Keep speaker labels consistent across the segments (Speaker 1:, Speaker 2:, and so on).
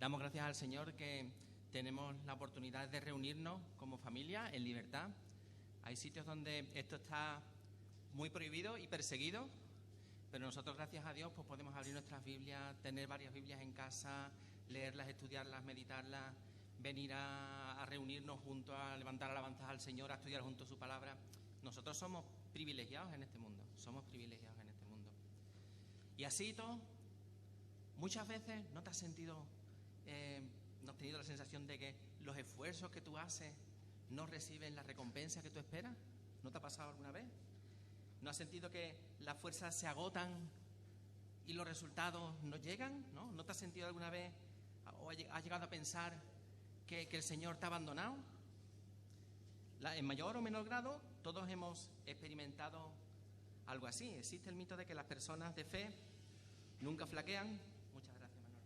Speaker 1: Damos gracias al Señor que tenemos la oportunidad de reunirnos como familia en libertad. Hay sitios donde esto está muy prohibido y perseguido, pero nosotros, gracias a Dios, pues podemos abrir nuestras Biblias, tener varias Biblias en casa, leerlas, estudiarlas, meditarlas, venir a reunirnos juntos, a levantar alabanzas al Señor, a estudiar juntos su palabra. Nosotros somos privilegiados en este mundo, Y así todo, muchas veces no te has sentido, no has tenido la sensación de que los esfuerzos que tú haces no reciben la recompensa que tú esperas. ¿No te ha pasado alguna vez? ¿No has sentido que las fuerzas se agotan y los resultados no llegan? ¿No te has sentido alguna vez o has llegado a pensar que el Señor te ha abandonado? En mayor o menor grado, todos hemos experimentado algo así. Existe el mito de que las personas de fe nunca flaquean. Muchas gracias, Manuel.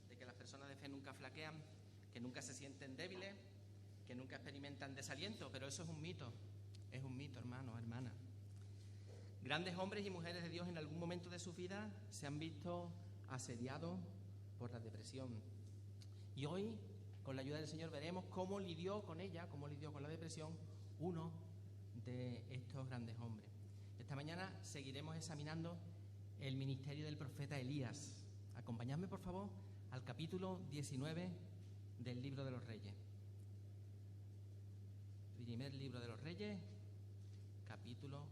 Speaker 1: De que las personas de fe nunca flaquean, que nunca se sienten débiles, que nunca experimentan desaliento, pero eso es un mito, hermano, hermana. Grandes hombres y mujeres de Dios en algún momento de su vida se han visto asediados por la depresión. Y hoy, con la ayuda del Señor, veremos cómo lidió con ella, cómo lidió con la depresión uno de estos grandes hombres. Esta mañana seguiremos examinando el ministerio del profeta Elías. Acompañadme, por favor, al capítulo 19 del Libro de los Reyes. Primer Libro de los Reyes, capítulo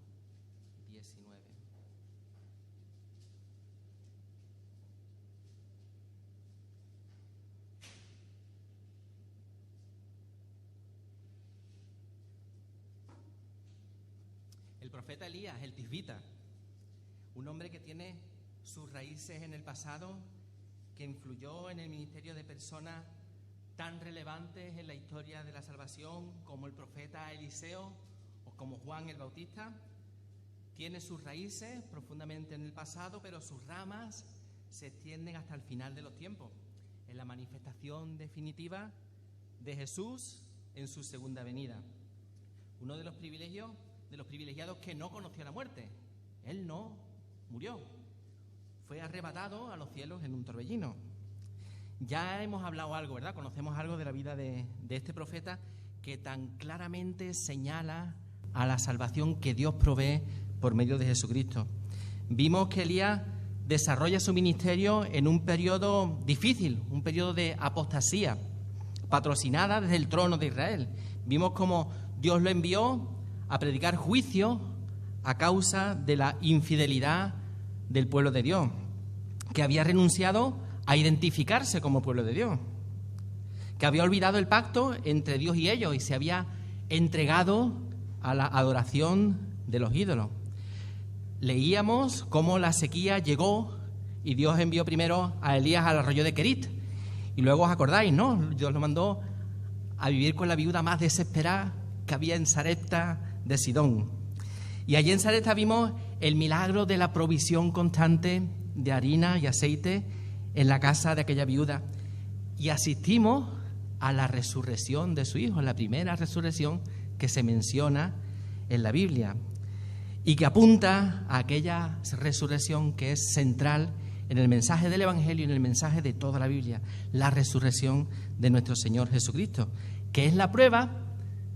Speaker 1: 19. El profeta Elías, el tisbita, un hombre que tiene sus raíces en el pasado, que influyó en el ministerio de personas tan relevantes en la historia de la salvación como el profeta Eliseo o como Juan el Bautista. Tiene sus raíces profundamente en el pasado, pero sus ramas se extienden hasta el final de los tiempos, en la manifestación definitiva de Jesús en su segunda venida. Uno de los privilegiados que no conoció la muerte. Él no murió. Fue arrebatado a los cielos en un torbellino. Ya hemos hablado algo, ¿verdad? Conocemos algo de la vida de este profeta que tan claramente señala a la salvación que Dios provee por medio de Jesucristo. Vimos que Elías desarrolla su ministerio en un periodo difícil, un periodo de apostasía, patrocinada desde el trono de Israel. Vimos cómo Dios lo envió a predicar juicio a causa de la infidelidad del pueblo de Dios, que había renunciado a identificarse como pueblo de Dios, que había olvidado el pacto entre Dios y ellos y se había entregado a la adoración de los ídolos. Leíamos cómo la sequía llegó y Dios envió primero a Elías al arroyo de Querit. Y luego os acordáis, ¿no? Dios lo mandó a vivir con la viuda más desesperada que había en Sarepta de Sidón. Y allí en Sarepta vimos el milagro de la provisión constante de harina y aceite en la casa de aquella viuda. Y asistimos a la resurrección de su hijo, la primera resurrección que se menciona en la Biblia y que apunta a aquella resurrección que es central en el mensaje del Evangelio y en el mensaje de toda la Biblia, la resurrección de nuestro Señor Jesucristo, que es la prueba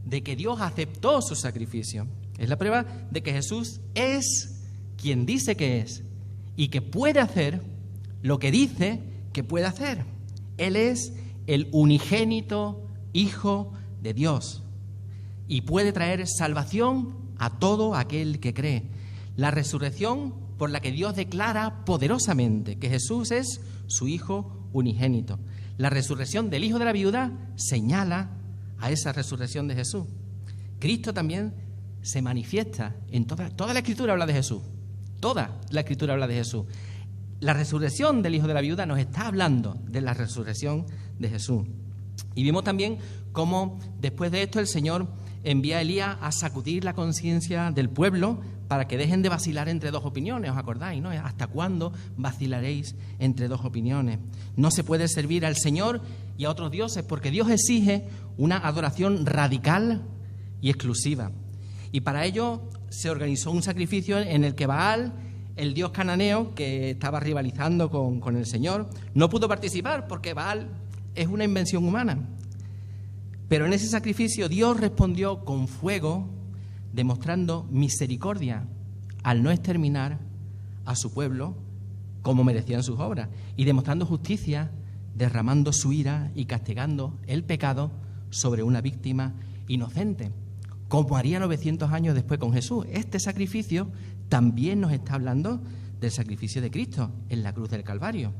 Speaker 1: de que Dios aceptó su sacrificio. Es la prueba de que Jesús es quien dice que es y que puede hacer lo que dice que puede hacer. Él es el unigénito Hijo de Dios y puede traer salvación a todo aquel que cree. La resurrección por la que Dios declara poderosamente que Jesús es su Hijo unigénito. La resurrección del hijo de la viuda señala a esa resurrección de Jesús. Cristo también se manifiesta en toda la Escritura habla de Jesús. Toda la Escritura habla de Jesús. La resurrección del hijo de la viuda nos está hablando de la resurrección de Jesús. Y vimos también cómo después de esto el Señor envía a Elías a sacudir la conciencia del pueblo para que dejen de vacilar entre dos opiniones. ¿Os acordáis, no? ¿Hasta cuándo vacilaréis entre dos opiniones? No se puede servir al Señor y a otros dioses porque Dios exige una adoración radical y exclusiva. Y para ello se organizó un sacrificio en el que Baal el dios cananeo, que estaba rivalizando con el Señor, no pudo participar porque Baal es una invención humana. Pero en ese sacrificio Dios respondió con fuego, demostrando misericordia al no exterminar a su pueblo como merecían sus obras, y demostrando justicia, derramando su ira y castigando el pecado sobre una víctima inocente, como haría 900 años después con Jesús. Este sacrificio también nos está hablando del sacrificio de Cristo en la cruz del Calvario.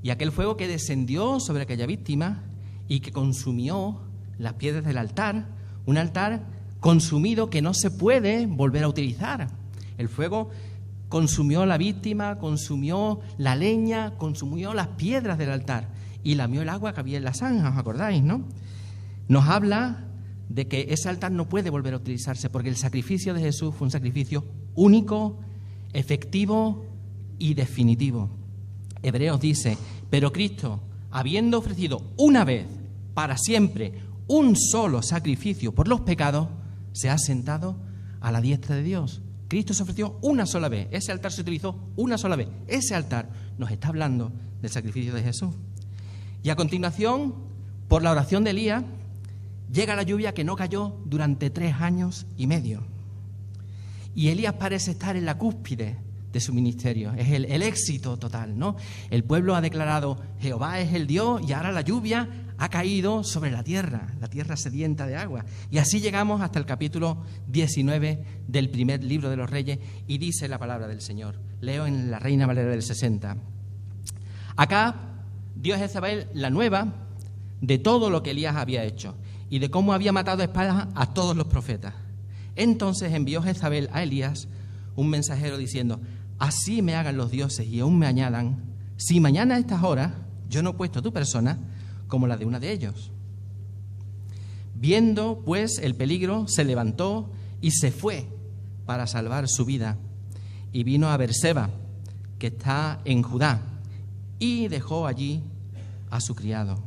Speaker 1: Y aquel fuego que descendió sobre aquella víctima y que consumió las piedras del altar, un altar consumido que no se puede volver a utilizar. El fuego consumió a la víctima, consumió la leña, consumió las piedras del altar y lamió el agua que había en la zanja, ¿os acordáis, no? Nos habla de que ese altar no puede volver a utilizarse porque el sacrificio de Jesús fue un sacrificio único, efectivo y definitivo. Hebreos dice: pero Cristo, habiendo ofrecido una vez para siempre un solo sacrificio por los pecados, se ha sentado a la diestra de Dios. Cristo se ofreció una sola vez, ese altar se utilizó una sola vez. Ese altar nos está hablando del sacrificio de Jesús. Y a continuación, por la oración de Elías, llega la lluvia que no cayó durante 3 años y medio. Y Elías parece estar en la cúspide de su ministerio, es el éxito total, ¿no? El pueblo ha declarado: Jehová es el Dios, y ahora la lluvia ha caído sobre la tierra sedienta de agua. Y así llegamos hasta el capítulo 19 del primer libro de los Reyes, y dice la palabra del Señor. Leo en la Reina Valera del 60. Acá dio a Jezabel la nueva de todo lo que Elías había hecho y de cómo había matado a espada a todos los profetas. Entonces envió Jezabel a Elías un mensajero diciendo: así me hagan los dioses y aún me añadan, si mañana a estas horas yo no he puesto tu persona como la de una de ellos. Viendo pues el peligro, se levantó y se fue para salvar su vida, y vino a Berseba, que está en Judá, y dejó allí a su criado.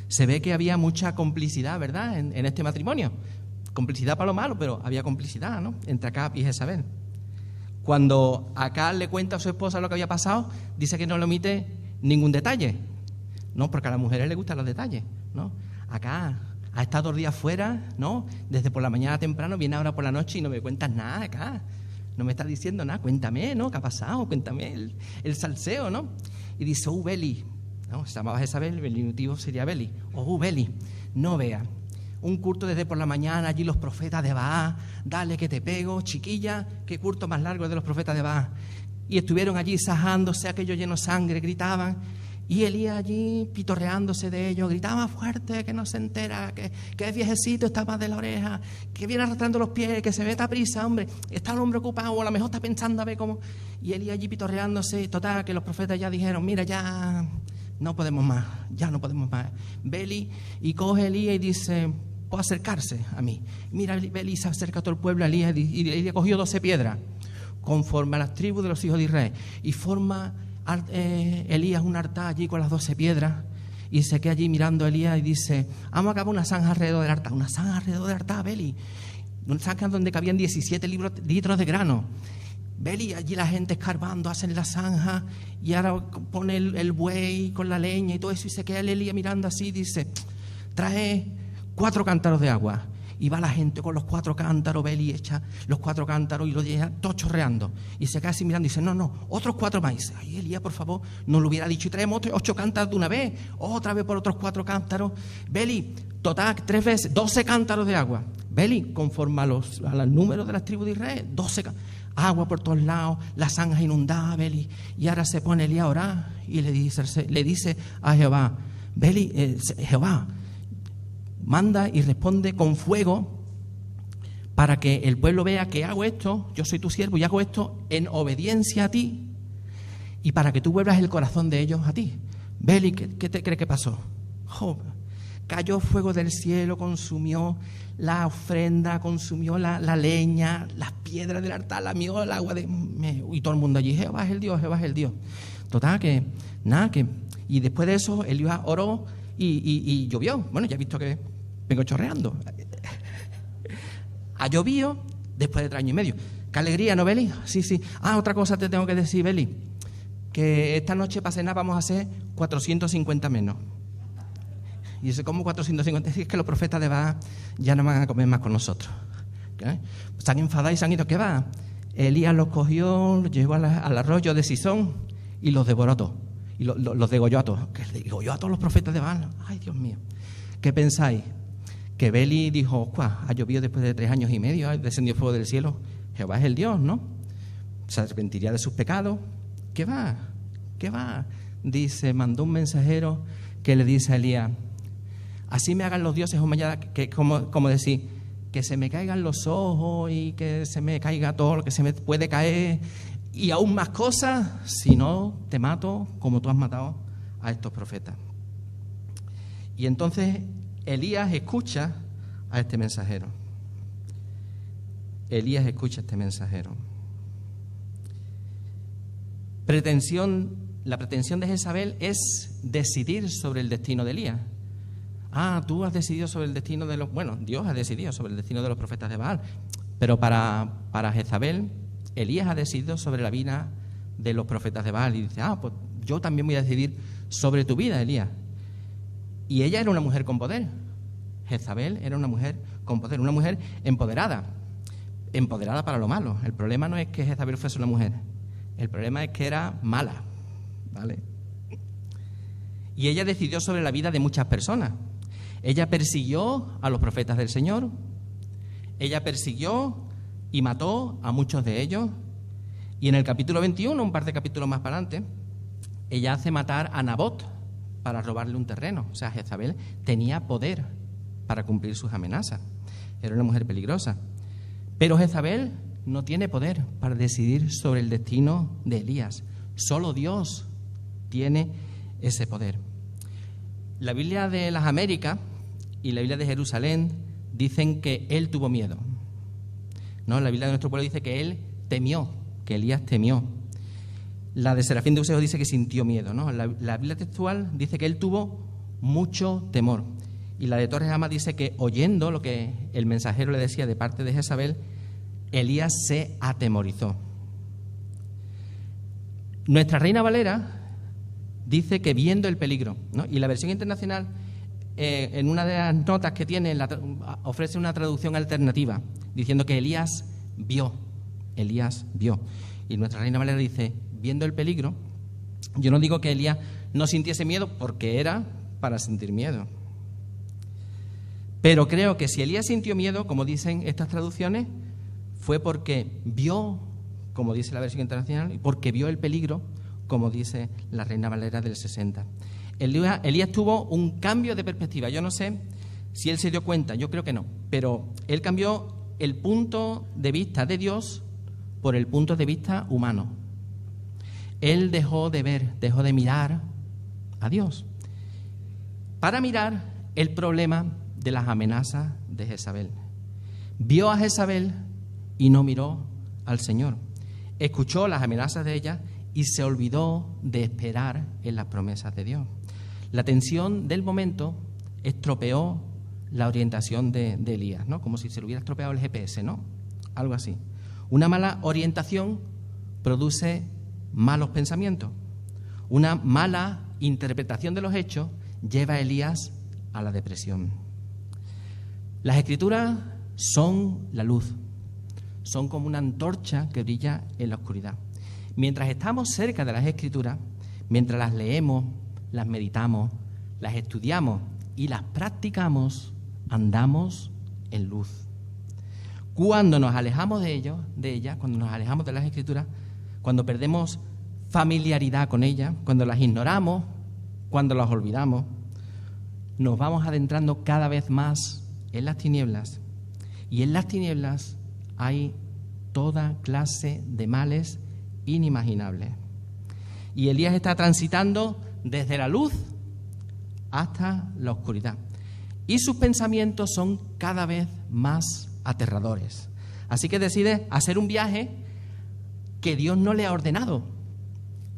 Speaker 1: Se ve que había mucha complicidad, ¿verdad?, en este matrimonio. Complicidad para lo malo, pero había complicidad, ¿no?, entre Acab y Jezabel. Cuando Acab le cuenta a su esposa lo que había pasado, dice que no le omite ningún detalle, ¿no?, porque a las mujeres les gustan los detalles, ¿no? Acab ha estado 2 días fuera, ¿no?, desde por la mañana temprano, viene ahora por la noche y no me cuentas nada, Acab. No me estás diciendo nada, cuéntame, ¿no?, ¿qué ha pasado? Cuéntame el salseo, ¿no? Y dice: Beli, ¿no?, se llamaba Jezabel, el diminutivo sería Beli. Beli, no vea, un culto desde por la mañana, allí los profetas de Baal, dale que te pego, chiquilla, qué culto más largo el de los profetas de Baal. Y estuvieron allí sajándose, aquello lleno de sangre, gritaban, y Elías allí pitorreándose de ellos, gritaba fuerte, que no se entera, que es viejecito, está más de la oreja, que viene arrastrando los pies, que se meta a prisa, hombre, está el hombre ocupado, o a lo mejor está pensando a ver cómo. Y Elías allí pitorreándose, total, que los profetas ya dijeron: mira, ya no podemos más, ya no podemos más. Beli, y coge Elías y dice: puede acercarse a mí. Mira, Beli se acerca a todo el pueblo a Elías, y Elías cogió 12 piedras, conforme a las tribus de los hijos de Israel, y forma Elías un altar allí con las 12 piedras, y se queda allí mirando a Elías y dice: vamos a acabar una zanja alrededor del altar. Una zanja alrededor del altar, Beli, una zanja donde cabían 17 litros de grano. Beli, allí la gente escarbando, hacen la zanja, y ahora pone el buey con la leña y todo eso, y se queda Elías mirando así y dice: trae 4 cántaros de agua. Y va la gente con los 4 cántaros, Beli echa los 4 cántaros y lo deja todo chorreando. Y se queda así mirando y dice: no, otros 4 más. Y dice: ay, Elías, por favor, no lo hubiera dicho, y traemos 8 cántaros de una vez, otra vez por otros 4 cántaros. Beli, total, 3 veces, 12 cántaros de agua. Beli, conforme a los números de las tribus de Israel, 12 agua por todos lados, la zanja inundada, Beli. Y ahora se pone Elías a orar y le dice a Jehová: Beli, Jehová, manda y responde con fuego para que el pueblo vea que hago esto, yo soy tu siervo y hago esto en obediencia a ti, y para que tú vuelvas el corazón de ellos a ti. Beli, ¿qué te crees que pasó? Cayó fuego del cielo, consumió la ofrenda, consumió la leña, las piedras del altar, lamió el agua y todo el mundo allí: Jehová es el Dios, Jehová es el Dios. Total, y después de eso Elías oró y llovió. Bueno, ya he visto que vengo chorreando. Ha llovido después de 3 años y medio. ¡Qué alegría, no, Beli! Sí, sí. Ah, otra cosa te tengo que decir, Beli. Que esta noche para cenar vamos a hacer 450 menos. Y dice, ¿cómo 450? Es que los profetas de Baal ya no van a comer más con nosotros. ¿Qué? Se han enfadado y se han ido. ¿Qué va? Elías los cogió, los llevó al arroyo de Sisón y los devoró a todos. Y los degolló a todos. ¿Qué degolló a todos los profetas de Baal? ¡Ay, Dios mío! ¿Qué pensáis? Que Beli dijo, ha llovido después de 3 años y medio, descendió fuego del cielo. Jehová es el Dios, ¿no? Se arrepentiría de sus pecados. ¿Qué va? ¿Qué va? Dice, mandó un mensajero que le dice a Elías, así me hagan los dioses o mañana, que como decir, que se me caigan los ojos y que se me caiga todo lo que se me puede caer y aún más cosas, si no te mato como tú has matado a estos profetas. Y entonces Elías escucha a este mensajero. Elías escucha a este mensajero. La pretensión de Jezabel es decidir sobre el destino de Elías. Tú has decidido sobre el destino de los... Bueno, Dios ha decidido sobre el destino de los profetas de Baal. Pero para Jezabel, Elías ha decidido sobre la vida de los profetas de Baal. Y dice, pues yo también voy a decidir sobre tu vida, Elías. Y ella era una mujer con poder. Jezabel era una mujer con poder, una mujer empoderada. Empoderada para lo malo. El problema no es que Jezabel fuese una mujer. El problema es que era mala, ¿vale? Y ella decidió sobre la vida de muchas personas. Ella persiguió a los profetas del Señor. Ella persiguió y mató a muchos de ellos. Y en el capítulo 21, un par de capítulos más para adelante, ella hace matar a Nabot para robarle un terreno. O sea, Jezabel tenía poder para cumplir sus amenazas. Era una mujer peligrosa. Pero Jezabel no tiene poder para decidir sobre el destino de Elías. Solo Dios tiene ese poder. La Biblia de las Américas y la Biblia de Jerusalén dicen que él tuvo miedo. ¿No? La Biblia de nuestro pueblo dice que él temió, que Elías temió. La de Serafín de Eusebio dice que sintió miedo, ¿no? La Biblia textual dice que él tuvo mucho temor. Y la de Torres Ama dice que oyendo lo que el mensajero le decía de parte de Jezabel, Elías se atemorizó. Nuestra Reina Valera dice que viendo el peligro, ¿no? Y la versión internacional, en una de las notas que tiene, ofrece una traducción alternativa, diciendo que Elías vio. Y nuestra Reina Valera dice, viendo el peligro. Yo no digo que Elías no sintiese miedo, porque era para sentir miedo. Pero creo que si Elías sintió miedo, como dicen estas traducciones, fue porque vio, como dice la versión internacional, y porque vio el peligro, como dice la Reina Valera del 60. Elías tuvo un cambio de perspectiva. Yo no sé si él se dio cuenta, yo creo que no, pero él cambió el punto de vista de Dios por el punto de vista humano. Él dejó de mirar a Dios para mirar el problema de las amenazas de Jezabel. Vio a Jezabel y no miró al Señor. Escuchó las amenazas de ella y se olvidó de esperar en las promesas de Dios. La tensión del momento estropeó la orientación de Elías, ¿no? Como si se le hubiera estropeado el GPS, ¿no? Algo así. Una mala orientación produce malos pensamientos. Una mala interpretación de los hechos lleva a Elías a la depresión. Las Escrituras son la luz. Son como una antorcha que brilla en la oscuridad. Mientras estamos cerca de las Escrituras, mientras las leemos, las meditamos, las estudiamos y las practicamos, andamos en luz. Cuando nos alejamos de ellas, cuando nos alejamos de las Escrituras, cuando perdemos familiaridad con ellas, cuando las ignoramos, cuando las olvidamos, nos vamos adentrando cada vez más en las tinieblas. Y en las tinieblas hay toda clase de males inimaginables. Y Elías está transitando desde la luz hasta la oscuridad. Y sus pensamientos son cada vez más aterradores. Así que decide hacer un viaje que Dios no le ha ordenado.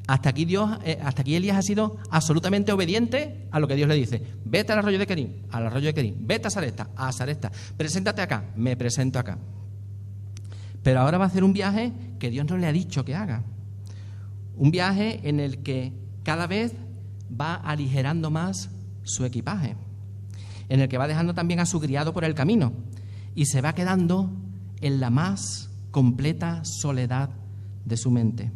Speaker 1: Hasta aquí Elías ha sido absolutamente obediente a lo que Dios le dice. Vete al arroyo de Kerim, vete a Sarepta, preséntate acá, me presento acá. Pero ahora va a hacer un viaje que Dios no le ha dicho que haga. Un viaje en el que cada vez va aligerando más su equipaje, en el que va dejando también a su criado por el camino y se va quedando en la más completa soledad de su mente.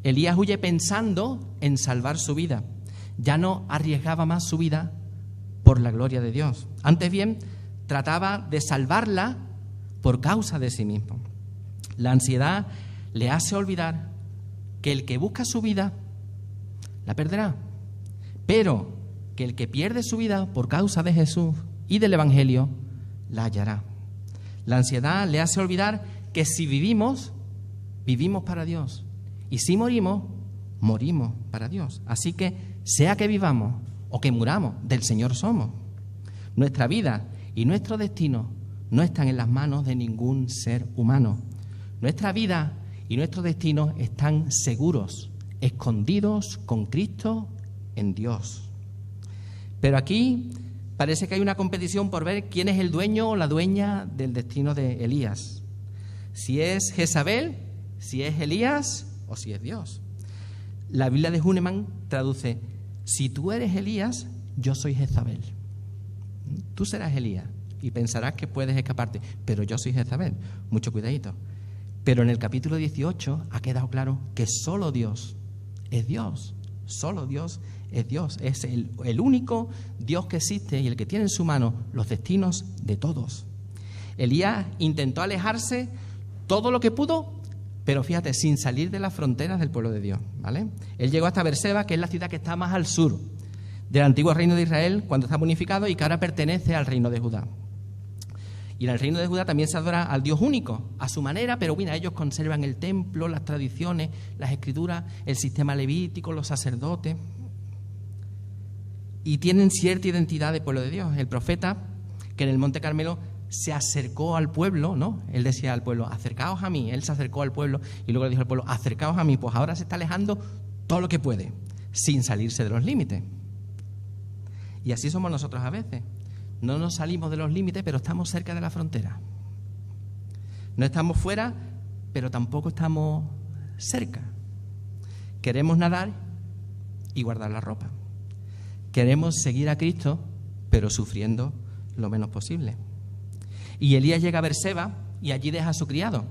Speaker 1: Elías huye pensando en salvar su vida. Ya no arriesgaba más su vida por la gloria de Dios. Antes bien, trataba de salvarla por causa de sí mismo. La ansiedad le hace olvidar que el que busca su vida la perderá, pero que el que pierde su vida por causa de Jesús y del Evangelio la hallará. La ansiedad le hace olvidar que si vivimos, vivimos para Dios, y si morimos, morimos para Dios. Así que, sea que vivamos o que muramos, del Señor somos. Nuestra vida y nuestro destino no están en las manos de ningún ser humano. Nuestra vida y nuestro destino están seguros, escondidos con Cristo en Dios. Pero aquí parece que hay una competición por ver quién es el dueño o la dueña del destino de Elías. Si es Jezabel, si es Elías o si es Dios. La Biblia de Hünemann traduce: si tú eres Elías, yo soy Jezabel. Tú serás Elías y pensarás que puedes escaparte, pero yo soy Jezabel. Mucho cuidadito. Pero en el capítulo 18 ha quedado claro que solo Dios es Dios. Solo Dios es Dios. Es el único Dios que existe y el que tiene en su mano los destinos de todos. Elías intentó alejarse todo lo que pudo, pero fíjate, sin salir de las fronteras del pueblo de Dios, ¿vale? Él llegó hasta Beerseba, que es la ciudad que está más al sur del antiguo reino de Israel, cuando está unificado y que ahora pertenece al reino de Judá. Y en el reino de Judá también se adora al Dios único, a su manera, pero mira, ellos conservan el templo, las tradiciones, las escrituras, el sistema levítico, los sacerdotes, y tienen cierta identidad de pueblo de Dios. El profeta, que en el Monte Carmelo se acercó al pueblo, ¿no? Él decía al pueblo: acercaos a mí. Él se acercó al pueblo y luego le dijo al pueblo: acercaos a mí. Pues ahora se está alejando todo lo que puede, sin salirse de los límites. Y así somos nosotros a veces. No nos salimos de los límites, pero estamos cerca de la frontera. No estamos fuera, pero tampoco estamos cerca. Queremos nadar y guardar la ropa. Queremos seguir a Cristo, pero sufriendo lo menos posible. Y Elías llega a Beerseba y allí deja a su criado.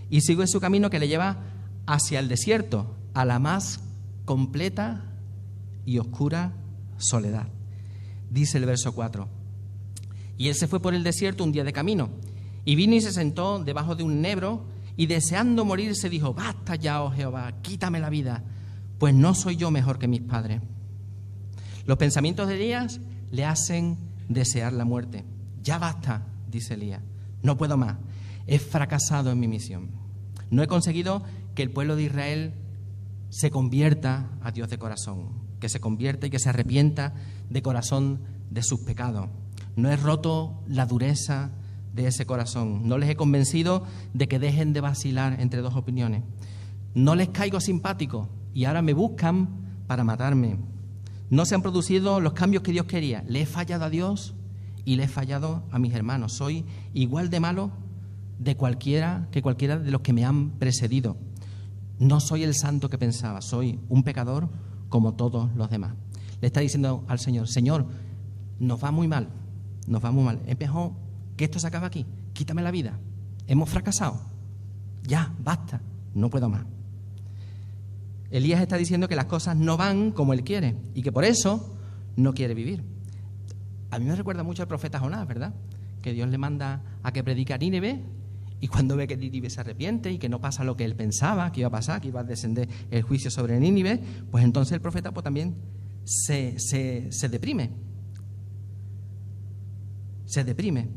Speaker 1: Y sigue su camino que le lleva hacia el desierto, a la más completa y oscura soledad. Dice el verso 4: y él se fue por el desierto un día de camino, y vino y se sentó debajo de un nebro, y deseando morirse dijo: basta ya, oh Jehová, quítame la vida, pues no soy yo mejor que mis padres. Los pensamientos de Elías le hacen desear la muerte. Ya basta, dice Elías, no puedo más, he fracasado en mi misión. No he conseguido que el pueblo de Israel se convierta a Dios de corazón, que se convierta y que se arrepienta de corazón de sus pecados. No he roto la dureza de ese corazón. No les he convencido de que dejen de vacilar entre dos opiniones. No les caigo simpático y ahora me buscan para matarme. No se han producido los cambios que Dios quería. Le he fallado a Dios y le he fallado a mis hermanos. Soy igual de malo que cualquiera de los que me han precedido. No soy el santo que pensaba, soy un pecador como todos los demás. Le está diciendo al Señor: Señor, nos va muy mal, es mejor que esto se acabe aquí, quítame la vida, hemos fracasado, ya, basta, no puedo más. Elías está diciendo que las cosas no van como él quiere y que por eso no quiere vivir. A mí me recuerda mucho al profeta Jonás, ¿verdad? Que Dios le manda a que predique a Nínive, y cuando ve que Nínive se arrepiente y que no pasa lo que él pensaba que iba a pasar, que iba a descender el juicio sobre Nínive, pues entonces el profeta pues también se deprime. Se deprime,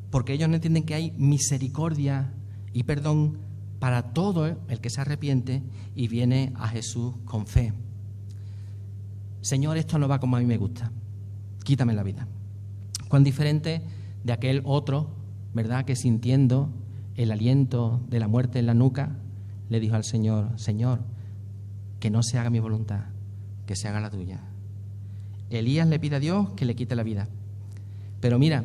Speaker 1: porque ellos no entienden que hay misericordia y perdón para todo el que se arrepiente y viene a Jesús con fe. Señor, esto no va como a mí me gusta, quítame la vida. Cuán diferente de aquel otro, ¿verdad?, que sintiendo el aliento de la muerte en la nuca, le dijo al Señor: Señor, que no se haga mi voluntad, que se haga la tuya. Elías le pide a Dios que le quite la vida. Pero mira,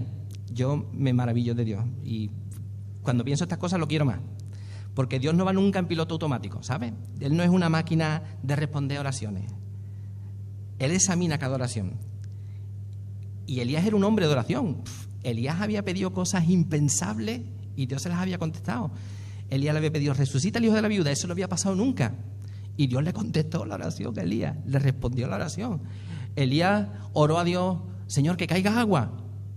Speaker 1: yo me maravillo de Dios y cuando pienso estas cosas lo quiero más. Porque Dios no va nunca en piloto automático, ¿sabes? Él no es una máquina de responder oraciones. Él examina cada oración. Y Elías era un hombre de oración. Elías había pedido cosas impensables y Dios se las había contestado. Elías le había pedido, resucita al hijo de la viuda, eso no había pasado nunca. Y Dios le contestó la oración a Elías, le respondió la oración. Elías oró a Dios, Señor, que caiga agua.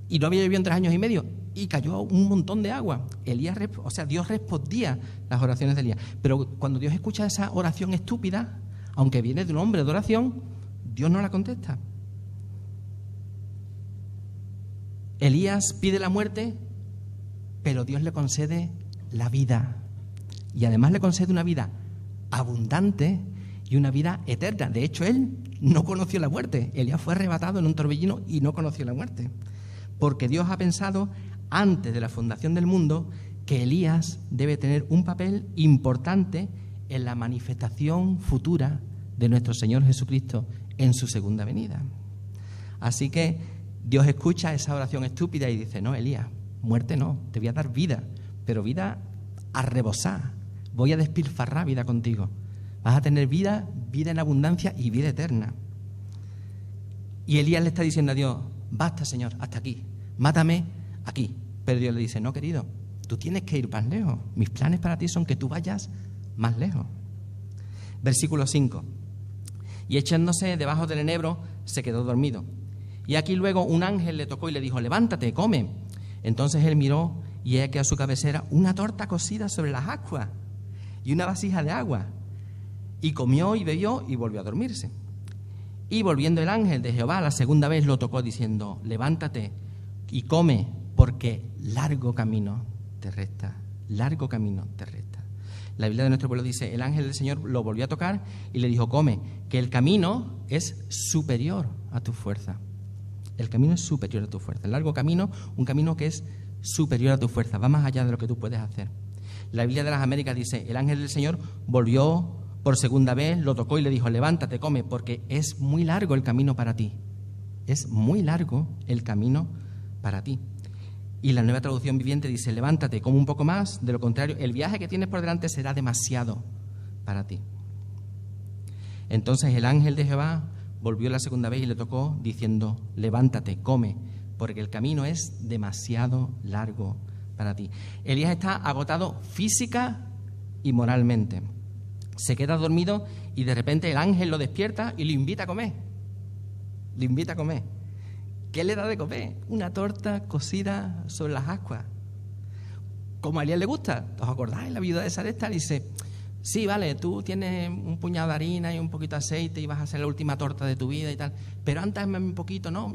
Speaker 1: Y no había llovido en 3 años y medio. Y cayó un montón de agua. Dios respondía las oraciones de Elías. Pero cuando Dios escucha esa oración estúpida, aunque viene de un hombre de oración, Dios no la contesta. Elías pide la muerte, pero Dios le concede la vida. Y además le concede una vida abundante y una vida eterna. De hecho, él no conoció la muerte. Elías fue arrebatado en un torbellino y no conoció la muerte. Porque Dios ha pensado, antes de la fundación del mundo, que Elías debe tener un papel importante en la manifestación futura de nuestro Señor Jesucristo en su segunda venida. Así que Dios escucha esa oración estúpida y dice, no, Elías, muerte no, te voy a dar vida, pero vida a rebosar. Voy a despilfarrar vida contigo. Vas a tener vida en abundancia y vida eterna. Y Elías le está diciendo a Dios, basta, Señor, hasta aquí, mátame aquí. Pero Dios le dice, no, querido, tú tienes que ir más lejos. Mis planes para ti son que tú vayas más lejos. Versículo 5. Y echándose debajo del enebro, se quedó dormido. Y aquí luego un ángel le tocó y le dijo, levántate, come. Entonces él miró y he aquí a su cabecera una torta cocida sobre las ascuas y una vasija de agua. Y comió y bebió y volvió a dormirse. Y volviendo el ángel de Jehová la segunda vez lo tocó diciendo, levántate y come, porque largo camino te resta, largo camino te resta. La Biblia de nuestro pueblo dice, el ángel del Señor lo volvió a tocar y le dijo, come, que el camino es superior a tu fuerza. El camino es superior a tu fuerza. El largo camino, un camino que es superior a tu fuerza, va más allá de lo que tú puedes hacer. La Biblia de las Américas dice, el ángel del Señor volvió por segunda vez, lo tocó y le dijo, levántate, come, porque es muy largo el camino para ti. Es muy largo el camino para ti. Y la Nueva Traducción Viviente dice, levántate, come un poco más, de lo contrario, el viaje que tienes por delante será demasiado para ti. Entonces el ángel de Jehová volvió la segunda vez y le tocó diciendo, levántate, come, porque el camino es demasiado largo para ti. Elías está agotado física y moralmente. Se queda dormido y de repente el ángel lo despierta y lo invita a comer. Lo invita a comer. ¿Qué le da de comer? Una torta cocida sobre las ascuas. Como a Elías le gusta. ¿Os acordáis? La viuda de Sarepta le dice, sí, vale, tú tienes un puñado de harina y un poquito de aceite y vas a hacer la última torta de tu vida y tal, pero antes hazme un poquito, ¿no?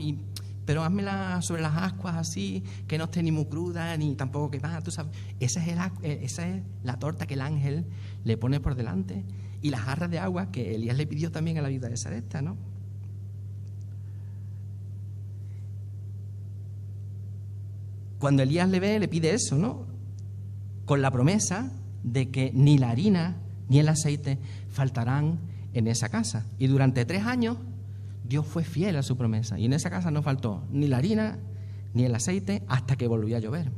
Speaker 1: Pero házmela sobre las ascuas así, que no esté ni muy cruda, ni tampoco quemada, tú sabes. Esa es la torta que el ángel le pone por delante. Y las jarras de agua que Elías le pidió también a la viuda de Sarepta, ¿no? Cuando Elías le ve, le pide eso, ¿no? Con la promesa de que ni la harina ni el aceite faltarán en esa casa. Y durante 3 años Dios fue fiel a su promesa. Y en esa casa no faltó ni la harina ni el aceite hasta que volvió a llover.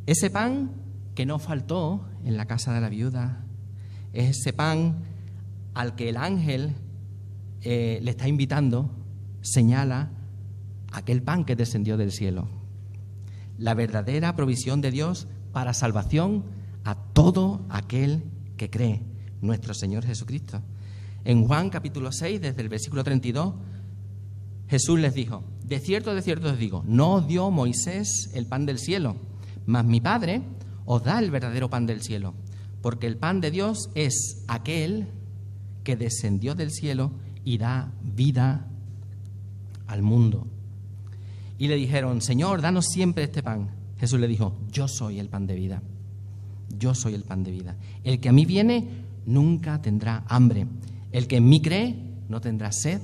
Speaker 1: Ese pan que no faltó en la casa de la viuda es ese pan al que el ángel le está invitando, señala aquel pan que descendió del cielo. La verdadera provisión de Dios para salvación a todo aquel que cree, nuestro Señor Jesucristo. En Juan capítulo 6, desde el versículo 32, Jesús les dijo, de cierto os digo, no os dio Moisés el pan del cielo, mas mi Padre os da el verdadero pan del cielo, porque el pan de Dios es aquel que descendió del cielo y da vida al mundo. Y le dijeron, Señor, danos siempre este pan. Jesús le dijo, yo soy el pan de vida. Yo soy el pan de vida. El que a mí viene nunca tendrá hambre. El que en mí cree no tendrá sed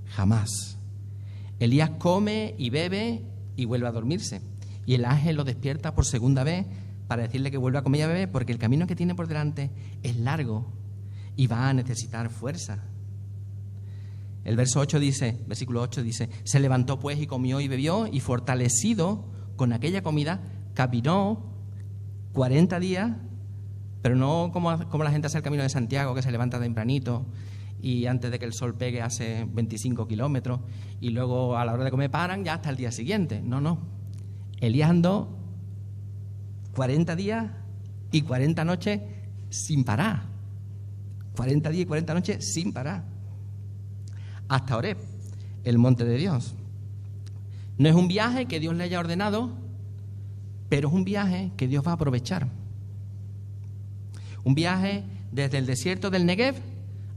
Speaker 1: jamás. Elías come y bebe y vuelve a dormirse. Y el ángel lo despierta por segunda vez para decirle que vuelva a comer y a beber, porque el camino que tiene por delante es largo y va a necesitar fuerza. El versículo 8 dice, se levantó pues y comió y bebió, y fortalecido con aquella comida, caminó 40 días Pero no como la gente hace el Camino de Santiago, que se levanta tempranito y antes de que el sol pegue hace 25 kilómetros y luego a la hora de comer paran ya hasta el día siguiente. No. Elías andó 40 días y 40 noches sin parar. 40 días y 40 noches sin parar. Hasta Horeb, el monte de Dios. No es un viaje que Dios le haya ordenado, pero es un viaje que Dios va a aprovechar. Un viaje desde el desierto del Negev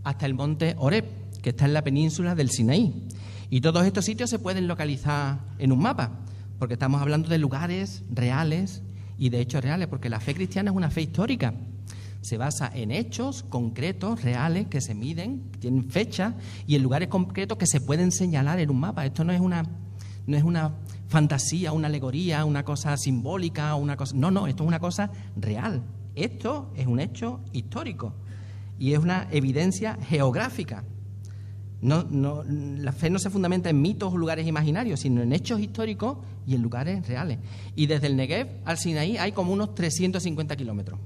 Speaker 1: hasta el monte Horeb, que está en la península del Sinaí. Y todos estos sitios se pueden localizar en un mapa, porque estamos hablando de lugares reales y de hechos reales, porque la fe cristiana es una fe histórica. Se basa en hechos concretos, reales, que se miden, que tienen fecha, y en lugares concretos que se pueden señalar en un mapa. Esto no es una fantasía, una alegoría, una cosa simbólica, una cosa... No, esto es una cosa real. Esto es un hecho histórico y es una evidencia geográfica. La fe no se fundamenta en mitos o lugares imaginarios, sino en hechos históricos y en lugares reales. Y desde el Negev al Sinaí hay como unos 350 kilómetros.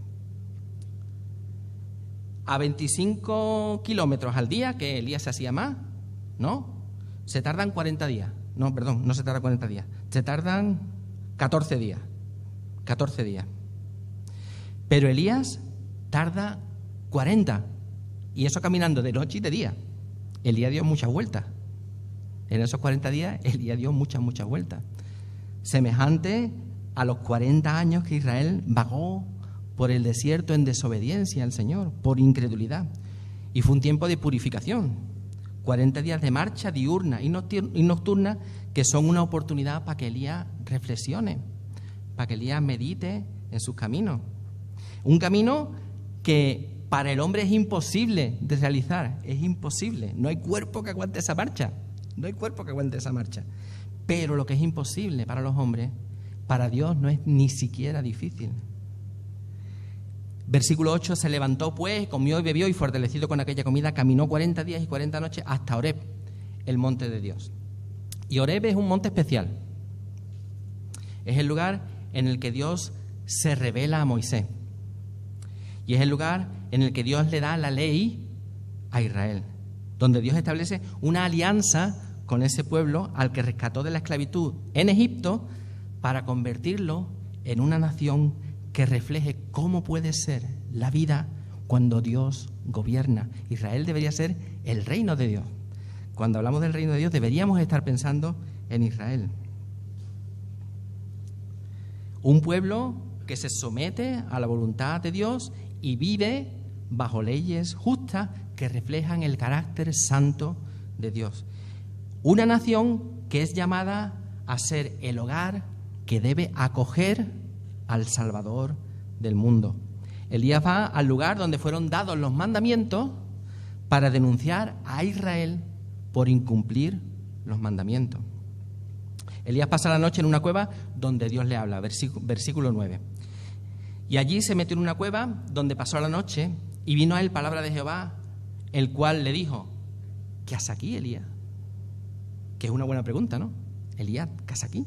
Speaker 1: A 25 kilómetros al día, que Elías se hacía más, ¿no? Se tardan 40 días. No, perdón, no se tardan 40 días. Se tardan 14 días. 14 días. Pero Elías tarda 40. Y eso caminando de noche y de día. Elías dio muchas vueltas. En esos 40 días, Elías dio muchas vueltas. Semejante a los 40 años que Israel vagó por el desierto en desobediencia al Señor, por incredulidad. Y fue un tiempo de purificación. 40 días de marcha diurna y nocturna que son una oportunidad para que Elías reflexione, para que Elías medite en sus caminos. Un camino que para el hombre es imposible de realizar, es imposible. No hay cuerpo que aguante esa marcha, no hay cuerpo que aguante esa marcha. Pero lo que es imposible para los hombres, para Dios no es ni siquiera difícil. Versículo 8, se levantó pues, comió y bebió y fortalecido con aquella comida, caminó 40 días y 40 noches hasta Horeb, el monte de Dios. Y Horeb es un monte especial. Es el lugar en el que Dios se revela a Moisés. Y es el lugar en el que Dios le da la ley a Israel, donde Dios establece una alianza con ese pueblo al que rescató de la esclavitud en Egipto para convertirlo en una nación que refleje cómo puede ser la vida cuando Dios gobierna. Israel debería ser el reino de Dios. Cuando hablamos del reino de Dios deberíamos estar pensando en Israel. Un pueblo que se somete a la voluntad de Dios y vive bajo leyes justas que reflejan el carácter santo de Dios. Una nación que es llamada a ser el hogar que debe acoger al Salvador del mundo. Elías va al lugar donde fueron dados los mandamientos para denunciar a Israel por incumplir los mandamientos. Elías pasa la noche en una cueva donde Dios le habla, versículo 9. Y allí se metió en una cueva donde pasó la noche y vino a él palabra de Jehová, el cual le dijo, ¿qué haces aquí, Elías? Que es una buena pregunta, ¿no? Elías, ¿qué haces aquí?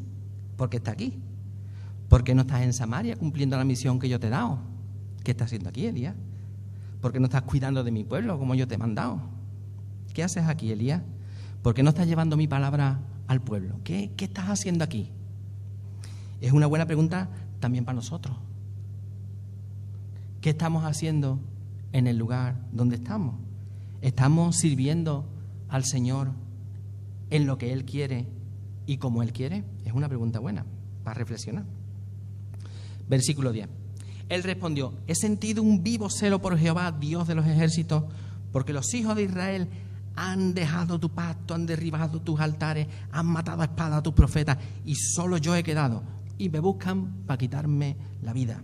Speaker 1: ¿Por qué estás aquí? ¿Por qué no estás en Samaria cumpliendo la misión que yo te he dado? ¿Qué estás haciendo aquí, Elías? ¿Por qué no estás cuidando de mi pueblo como yo te he mandado? ¿Qué haces aquí, Elías? ¿Por qué no estás llevando mi palabra al pueblo? ¿Qué estás haciendo aquí? Es una buena pregunta también para nosotros. ¿Qué estamos haciendo en el lugar donde estamos? ¿Estamos sirviendo al Señor en lo que Él quiere y como Él quiere? Es una pregunta buena para reflexionar. Versículo 10. Él respondió, he sentido un vivo celo por Jehová, Dios de los ejércitos, porque los hijos de Israel han dejado tu pacto, han derribado tus altares, han matado a espada a tus profetas, y solo yo he quedado, y me buscan para quitarme la vida.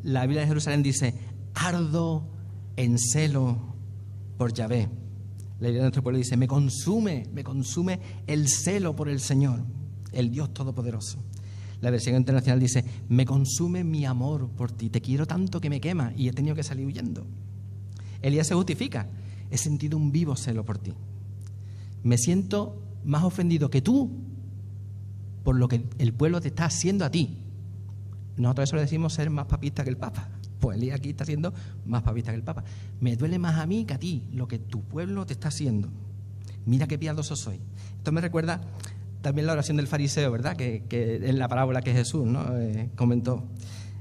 Speaker 1: La Biblia de Jerusalén dice, ardo en celo por Yahvé. La Biblia de nuestro pueblo dice, me consume el celo por el Señor, el Dios Todopoderoso. La versión internacional dice, me consume mi amor por ti, te quiero tanto que me quema y he tenido que salir huyendo. Elías se justifica, he sentido un vivo celo por ti. Me siento más ofendido que tú por lo que el pueblo te está haciendo a ti Nosotros eso le decimos ser más papista que el Papa. Pues Elías aquí está siendo más papista que el Papa. Me duele más a mí que a ti lo que tu pueblo te está haciendo. Mira qué piadoso soy. Esto me recuerda también la oración del fariseo, ¿verdad? Que en la parábola que Jesús, ¿no? Comentó.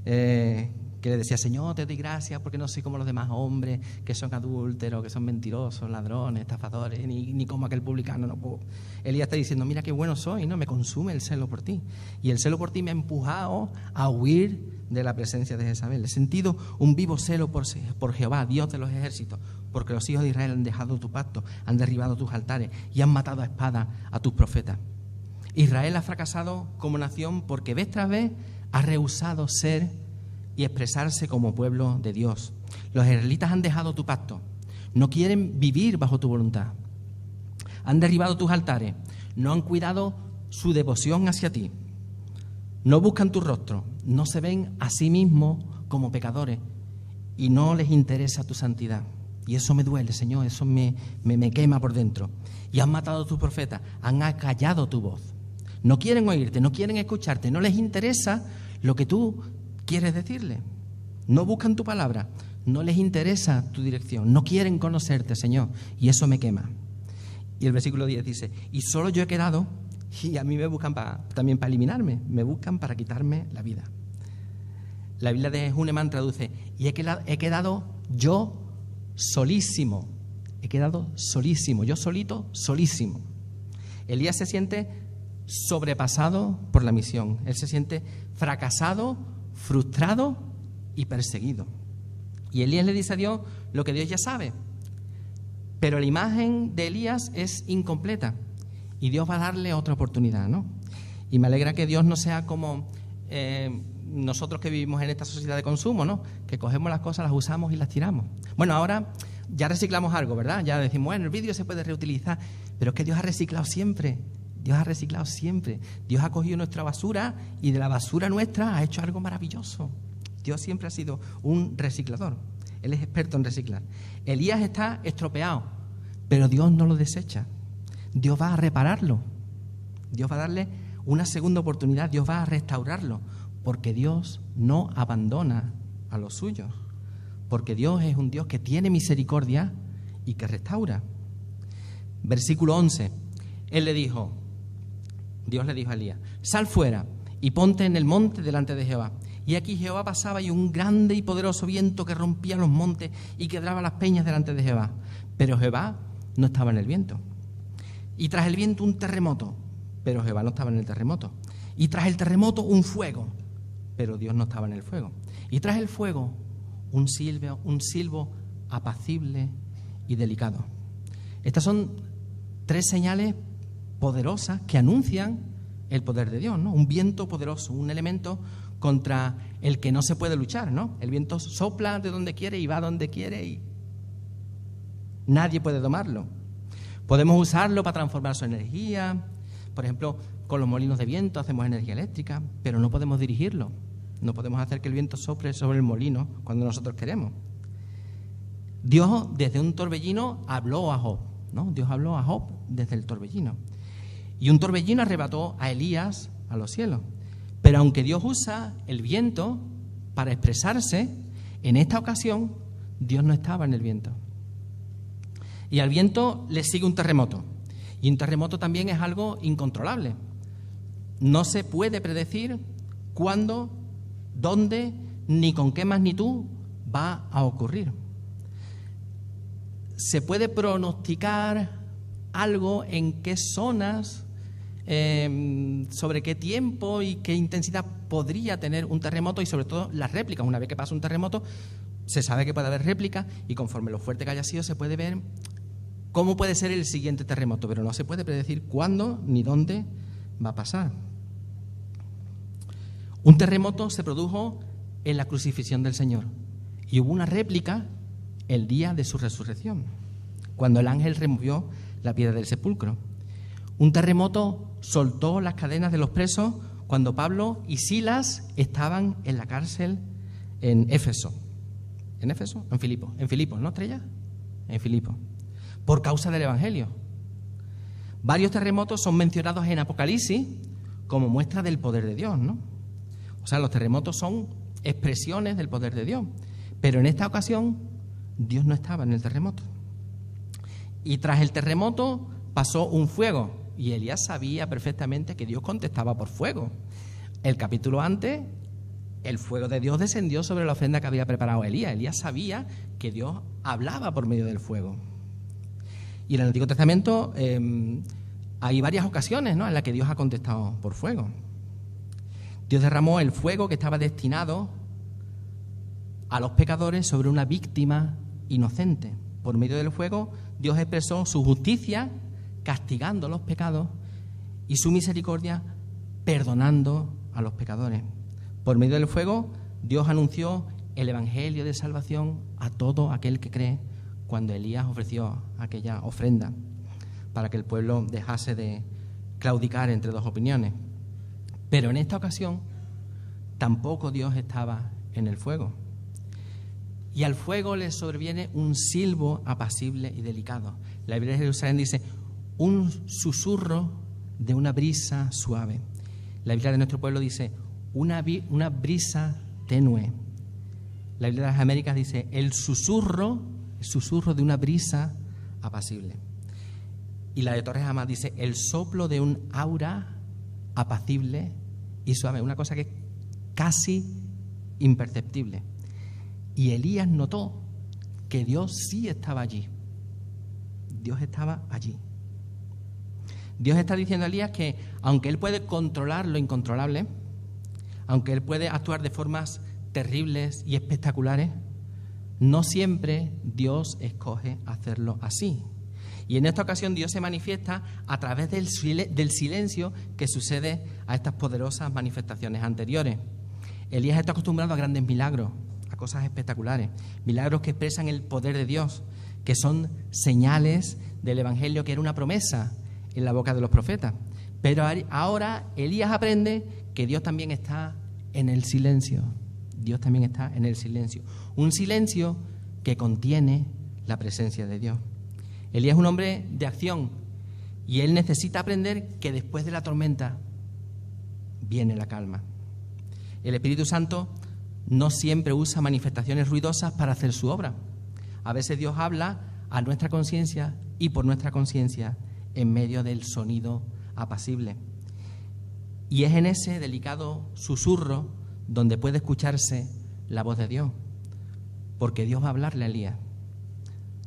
Speaker 1: Que le decía, Señor, te doy gracias porque no soy como los demás hombres que son adúlteros, que son mentirosos, ladrones, estafadores, ni como aquel publicano. No puedo. Elías está diciendo, mira qué bueno soy, ¿no? Me consume el celo por ti. Y el celo por ti me ha empujado a huir de la presencia de Jezabel. He sentido un vivo celo por Jehová, Dios de los ejércitos, porque los hijos de Israel han dejado tu pacto, han derribado tus altares y han matado a espada a tus profetas. Israel ha fracasado como nación porque vez tras vez ha rehusado ser y expresarse como pueblo de Dios. Los israelitas han dejado tu pacto, no quieren vivir bajo tu voluntad. Han derribado tus altares, no han cuidado su devoción hacia ti. No buscan tu rostro, no se ven a sí mismos como pecadores y no les interesa tu santidad. Y eso me duele, Señor, eso me quema por dentro. Y han matado a tus profetas, han acallado tu voz. No quieren oírte, no quieren escucharte, no les interesa lo que tú quieres decirle. No buscan tu palabra, no les interesa tu dirección, no quieren conocerte, Señor, y eso me quema. Y el versículo 10 dice, y solo yo he quedado, y a mí me buscan también para eliminarme, me buscan para quitarme la vida. La Biblia de Huneman traduce, y he quedado yo solísimo, yo solito, solísimo. Elías se siente sobrepasado por la misión, él se siente fracasado, frustrado y perseguido. Y Elías le dice a Dios lo que Dios ya sabe, pero la imagen de Elías es incompleta y Dios va a darle otra oportunidad, ¿no? Y me alegra que Dios no sea como nosotros que vivimos en esta sociedad de consumo, ¿no? Que cogemos las cosas, las usamos y las tiramos. Bueno, ahora ya reciclamos algo, ¿verdad? Ya decimos, bueno, el vidrio se puede reutilizar, pero es que Dios ha reciclado siempre. Dios ha reciclado siempre. Dios ha cogido nuestra basura y de la basura nuestra ha hecho algo maravilloso. Dios siempre ha sido un reciclador. Él es experto en reciclar. Elías está estropeado, pero Dios no lo desecha. Dios va a repararlo. Dios va a darle una segunda oportunidad. Dios va a restaurarlo, porque Dios no abandona a los suyos. Porque Dios es un Dios que tiene misericordia y que restaura. Versículo 11. Dios le dijo a Elías, sal fuera y ponte en el monte delante de Jehová. Y aquí Jehová pasaba y un grande y poderoso viento que rompía los montes y quebraba las peñas delante de Jehová. Pero Jehová no estaba en el viento. Y tras el viento un terremoto, pero Jehová no estaba en el terremoto. Y tras el terremoto un fuego, pero Dios no estaba en el fuego. Y tras el fuego un silbo apacible y delicado. Estas son tres señales poderosas que anuncian el poder de Dios, ¿no? Un viento poderoso, un elemento contra el que no se puede luchar, ¿no? El viento sopla de donde quiere y va donde quiere y nadie puede domarlo. Podemos usarlo para transformar su energía, por ejemplo, con los molinos de viento hacemos energía eléctrica, pero no podemos dirigirlo. No podemos hacer que el viento sople sobre el molino cuando nosotros queremos. Dios desde un torbellino habló a Job, ¿no? Dios habló a Job desde el torbellino. Y un torbellino arrebató a Elías a los cielos. Pero aunque Dios usa el viento para expresarse, en esta ocasión Dios no estaba en el viento. Y al viento le sigue un terremoto. Y un terremoto también es algo incontrolable. No se puede predecir cuándo, dónde, ni con qué magnitud va a ocurrir. Se puede pronosticar algo en qué zonas, sobre qué tiempo y qué intensidad podría tener un terremoto y sobre todo las réplicas. Una vez que pasa un terremoto se sabe que puede haber réplicas y conforme lo fuerte que haya sido se puede ver cómo puede ser el siguiente terremoto, pero no se puede predecir cuándo ni dónde va a pasar. Un terremoto se produjo en la crucifixión del Señor y hubo una réplica el día de su resurrección, cuando el ángel removió la piedra del sepulcro. Un terremoto soltó las cadenas de los presos cuando Pablo y Silas estaban en la cárcel en Éfeso. ¿En Éfeso? En Filipos, ¿no, Estrella? En Filipos. Por causa del Evangelio. Varios terremotos son mencionados en Apocalipsis como muestra del poder de Dios, ¿no? O sea, los terremotos son expresiones del poder de Dios. Pero en esta ocasión, Dios no estaba en el terremoto. Y tras el terremoto pasó un fuego. Y Elías sabía perfectamente que Dios contestaba por fuego. El capítulo antes, el fuego de Dios descendió sobre la ofrenda que había preparado Elías. Elías sabía que Dios hablaba por medio del fuego. Y en el Antiguo Testamento hay varias ocasiones, ¿no?, en las que Dios ha contestado por fuego. Dios derramó el fuego que estaba destinado a los pecadores sobre una víctima inocente. Por medio del fuego, Dios expresó su justicia castigando los pecados y su misericordia perdonando a los pecadores. Por medio del fuego, Dios anunció el evangelio de salvación a todo aquel que cree, cuando Elías ofreció aquella ofrenda para que el pueblo dejase de claudicar entre dos opiniones. Pero en esta ocasión tampoco Dios estaba en el fuego. Y al fuego le sobreviene un silbo apacible y delicado. La Biblia de Jerusalén dice, un susurro de una brisa suave. La Biblia de nuestro pueblo dice, una brisa tenue. La Biblia de las Américas dice, el susurro de una brisa apacible. Y la de Torres Jamás dice, el soplo de un aura apacible y suave, una cosa que es casi imperceptible. Y Elías notó que Dios sí estaba allí. Dios estaba allí. Dios está diciendo a Elías que, aunque él puede controlar lo incontrolable, aunque él puede actuar de formas terribles y espectaculares, no siempre Dios escoge hacerlo así. Y en esta ocasión Dios se manifiesta a través del silencio que sucede a estas poderosas manifestaciones anteriores. Elías está acostumbrado a grandes milagros, a cosas espectaculares, milagros que expresan el poder de Dios, que son señales del Evangelio, que era una promesa en la boca de los profetas. Pero ahora Elías aprende que Dios también está en el silencio. Dios también está en el silencio. Un silencio que contiene la presencia de Dios. Elías es un hombre de acción y él necesita aprender que después de la tormenta viene la calma. El Espíritu Santo no siempre usa manifestaciones ruidosas para hacer su obra. A veces Dios habla a nuestra conciencia y por nuestra conciencia en medio del sonido apacible. Y es en ese delicado susurro donde puede escucharse la voz de Dios, porque Dios va a hablarle a Elías,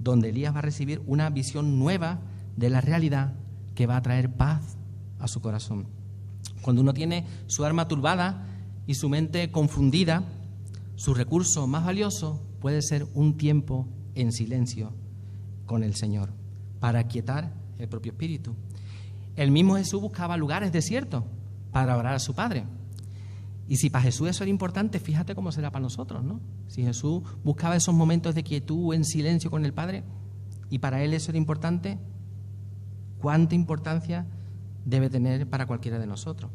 Speaker 1: donde Elías va a recibir una visión nueva de la realidad que va a traer paz a su corazón. Cuando uno tiene su alma turbada y su mente confundida, su recurso más valioso puede ser un tiempo en silencio con el Señor, para aquietar el propio espíritu. El mismo Jesús buscaba lugares desiertos para orar a su Padre. Y si para Jesús eso era importante, fíjate cómo será para nosotros, ¿no? Si Jesús buscaba esos momentos de quietud en silencio con el Padre, y para Él eso era importante, ¿cuánta importancia debe tener para cualquiera de nosotros?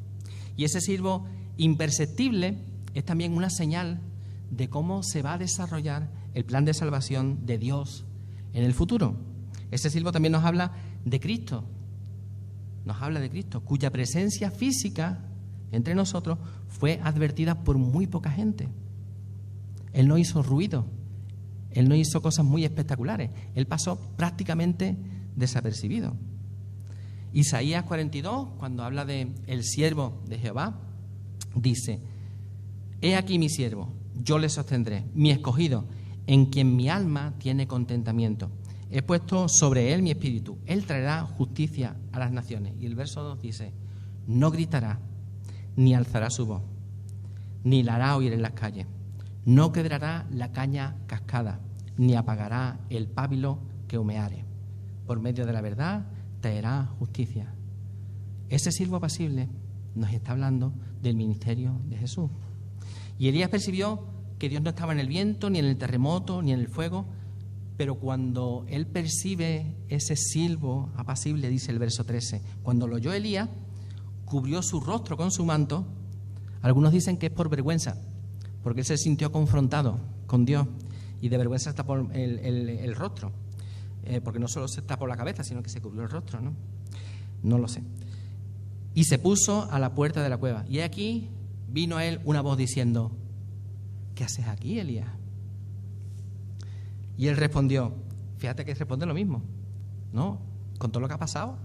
Speaker 1: Y ese silbo imperceptible es también una señal de cómo se va a desarrollar el plan de salvación de Dios en el futuro. Ese silbo también nos habla de Cristo, cuya presencia física entre nosotros fue advertida por muy poca gente. Él no hizo ruido, Él no hizo cosas muy espectaculares, Él pasó prácticamente desapercibido. Isaías 42, cuando habla de el siervo de Jehová, dice: he aquí mi siervo, yo le sostendré, mi escogido, en quien mi alma tiene contentamiento. He puesto sobre él mi espíritu, él traerá justicia a las naciones. Y el verso 2 dice: no gritará, ni alzará su voz, ni la hará oír en las calles. No quebrará la caña cascada, ni apagará el pábilo que humeare. Por medio de la verdad traerá justicia. Ese siervo apacible nos está hablando del ministerio de Jesús. Y Elías percibió que Dios no estaba en el viento, ni en el terremoto, ni en el fuego, pero cuando él percibe ese silbo apacible, dice el verso 13, cuando lo oyó Elías, cubrió su rostro con su manto. Algunos dicen que es por vergüenza, porque él se sintió confrontado con Dios y de vergüenza tapó el rostro, porque no solo se tapó la cabeza, sino que se cubrió el rostro, ¿no? No lo sé. Y se puso a la puerta de la cueva. Y aquí vino a él una voz diciendo: ¿qué haces aquí, Elías? Y él respondió, fíjate que responde lo mismo, ¿no? Con todo lo que ha pasado,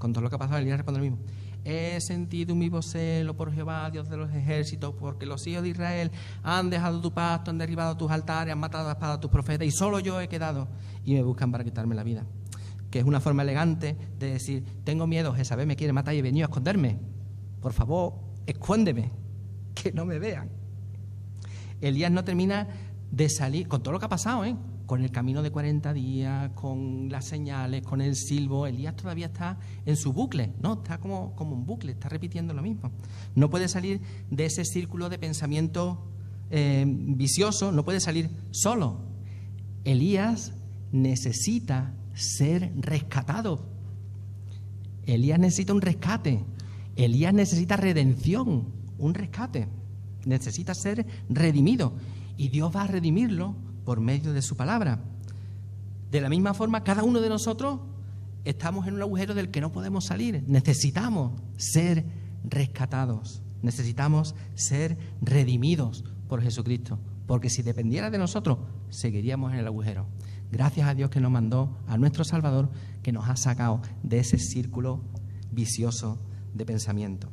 Speaker 1: Elías responde lo mismo. He sentido un vivo celo por Jehová, Dios de los ejércitos, porque los hijos de Israel han dejado tu pacto, han derribado tus altares, han matado a espada a tus profetas, y solo yo he quedado, y me buscan para quitarme la vida. Que es una forma elegante de decir: tengo miedo, Jezabel me quiere matar y he venido a esconderme. Por favor, escóndeme, que no me vean. Elías no termina de salir, con todo lo que ha pasado, con el camino de 40 días, con las señales, con el silbo. Elías todavía está en su bucle, ¿no? Está como un bucle, está repitiendo lo mismo. No puede salir de ese círculo de pensamiento vicioso, no puede salir solo. Elías necesita ser rescatado. Elías necesita un rescate. Elías necesita redención, un rescate. Necesita ser redimido. Y Dios va a redimirlo por medio de su palabra. De la misma forma, cada uno de nosotros estamos en un agujero del que no podemos salir. Necesitamos ser rescatados. Necesitamos ser redimidos por Jesucristo. Porque si dependiera de nosotros, seguiríamos en el agujero. Gracias a Dios que nos mandó a nuestro Salvador, que nos ha sacado de ese círculo vicioso de pensamiento.